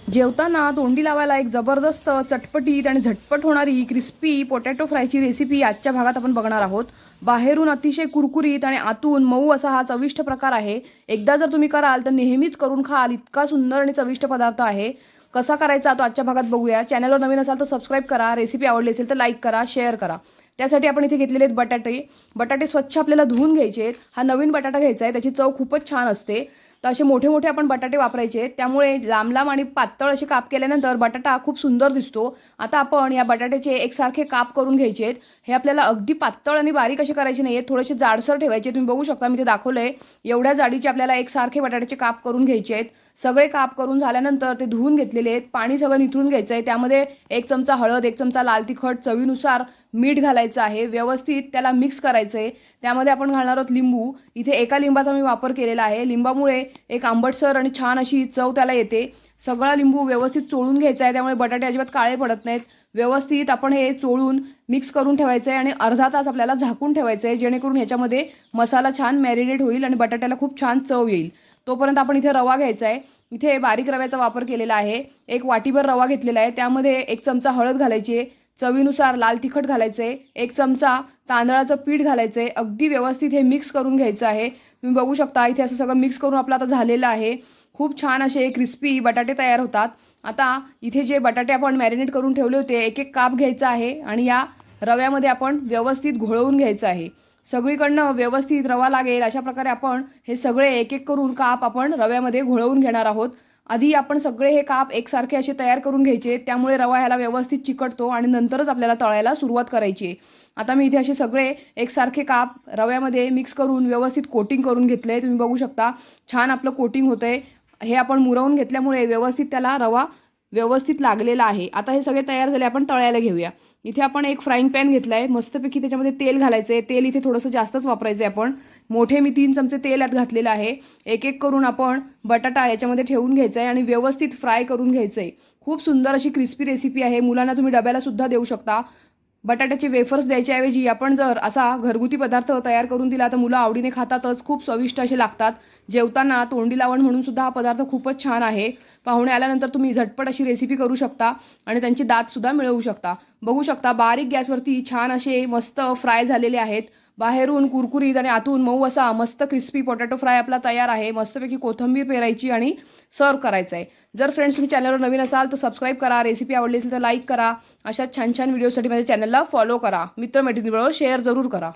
जेवताना तोंडी लावायला एक जबरदस्त चटपटीत आणि झटपट होणारी क्रिस्पी पोटॅटो फ्रायची रेसिपी आजच्या भागात आपण बघणार आहोत। बाहेरून अतिशय कुरकुरीत आणि आतून मऊ असा हा चविष्ट प्रकार आहे। एकदा जर तुम्ही कराल तर नेहमीच करून खाल, इतका सुंदर आणि चविष्ट पदार्थ आहे। कसा करायचा तो आजच्या भागात बघूया। चॅनलवर नवीन असाल तर सबस्क्राइब करा, रेसिपी आवडली असेल तर लाईक करा, शेअर करा। त्यासाठी आपण इथे घेतलेले आहेत बटाटे स्वच्छ आपल्याला धुवून घ्यायचे आहेत। हा नवीन बटाटा घ्यायचा आहे, त्याची चव खूपच छान असते। तर असे मोठे मोठे आपण बटाटे वापरायचे, त्यामुळे लांब लांब आणि पातळ असे काप केल्यानंतर बटाटा खूप सुंदर दिसतो। आता आपण या बटाट्याचे एकसारखे काप करून घ्यायचे आहेत। हे आपल्याला अगदी पातळ आणि बारीक असे करायचे नाहीये, थोडेसे जाडसर ठेवायचे। तुम्ही बघू शकता मी ते दाखवलंय, एवढ्या जाडीचे आपल्याला एकसारखे बटाट्याचे काप करून घ्यायचे आहेत। सगळे काप करून झाल्यानंतर ते धुवून घेतलेले आहेत, पाणी सगळं निथळून घ्यायचं आहे। त्यामध्ये 1 चमचा हळद, 1 चमचा लाल तिखट, चवीनुसार मीठ घालायचं आहे। व्यवस्थित त्याला मिक्स करायचं आहे। त्यामध्ये आपण घालणार आहोत लिंबू। इथे एका लिंबाचा मी वापर केलेला आहे। लिंबामुळे एक आंबटसर आणि छान अशी चव त्याला येते। सगळा लिंबू व्यवस्थित चोळून घ्यायचा आहे, त्यामुळे बटाटे अजिबात काळे पडत नाहीत। व्यवस्थित आपण हे चोळून मिक्स करून ठेवायचं आहे आणि अर्धा तास आपल्याला झाकून ठेवायचं आहे, जेणेकरून ह्याच्यामध्ये मसाला छान मॅरिनेट होईल आणि बटाट्याला खूप छान चव येईल। तोपर्यंत आपण इथे रवा घ्यायचा आहे। इथे बारीक रव्याचा वापर केलेला आहे। एक वाटीभर रवा घेतलेला आहे, त्यामध्ये 1 चमचा हळद घालायची आहे, चवीनुसार लाल तिखट घालायचे, 1 चमचा तांदळाचं पीठ घालायचे। अगदी व्यवस्थित हे मिक्स करून घ्यायचं आहे। तुम्ही बघू शकता इथे असं सगळं मिक्स करून आपलं आता झालेलं आहे। खूप छान असे क्रिस्पी बटाटे तयार होतात। आता इथे जे बटाटे आपण मॅरिनेट करून ठेवले होते, एक एक काप घ्यायचा आहे आणि या रव्यामध्ये आपण व्यवस्थित घोळवून घ्यायचं आहे। सगळीकडनं व्यवस्थित रवा लागेल अशा प्रकारे आपण हे सगळे एक एक करून काप आपण रव्यामध्ये घोळवून घेणार आहोत। आधी आपण सगळे हे काप एकसारखे असे तयार करून घ्यायचे, त्यामुळे रवा ह्याला व्यवस्थित चिकटतो आणि नंतरच आपल्याला तळायला सुरुवात करायची आहे। आता मी इथे असे सगळे एकसारखे काप रव्यामध्ये मिक्स करून व्यवस्थित कोटिंग करून घेतले। तुम्ही बघू शकता छान आपलं कोटिंग होतंय। हे आपण मुरवून घेतल्यामुळे व्यवस्थित त्याला रवा व्यवस्थित लागलेला आहे। आता हे सगळे तयार झाले, आपण तळायला घेऊया। इथे आपण एक फ्राईंग पॅन घेतलाय, मस्तपैकी त्याच्यामध्ये तेल घालायचंय। तेल इथे थोडंसं जास्तच वापरायचंय आपण। मोठे मी 3 चमचे तेल यात घातलेलं आहे। एक एक करून आपण बटाटा याच्यामध्ये ठेवून घ्यायचा आहे आणि व्यवस्थित फ्राय करून घ्यायचंय। खूप सुंदर अशी क्रिस्पी रेसिपी आहे। मुलांना तुम्ही डब्याला सुद्धा देऊ शकता। बटाट्याचे वेफर्स द्यायच्याऐवजी आपण जर असा घरगुती पदार्थ तयार करून दिला तर मुलं आवडीने खातातच, खूप चविष्ट असे लागतात। जेवताना तोंडी लावण म्हणून सुद्धा हा पदार्थ खूपच छान आहे। पाहुणे आल्यानंतर तुम्ही झटपट अशी रेसिपी करू शकता आणि त्यांची दात सुद्धा मिळवू शकता। बघू शकता बारीक गॅसवरती छान असे मस्त फ्राय झालेले आहेत। बाहेरून कुरकुरीत आणि आतून मऊ असा मस्त क्रिस्पी पोटॅटो फ्राय आपला तयार आहे। मस्तपैकी कोथिंबीर पेरायची आणि सर्व करायचं आहे। जर फ्रेंड्स तुम्ही चॅनलवर नवीन असाल तर सबस्क्राइब करा, रेसिपी आवडली असेल तर लाईक करा। अशा छान छान व्हिडिओसाठी माझ्या चॅनलला फॉलो करा। मित्रमैत्रिणींबरोबर शेअर जरूर करा।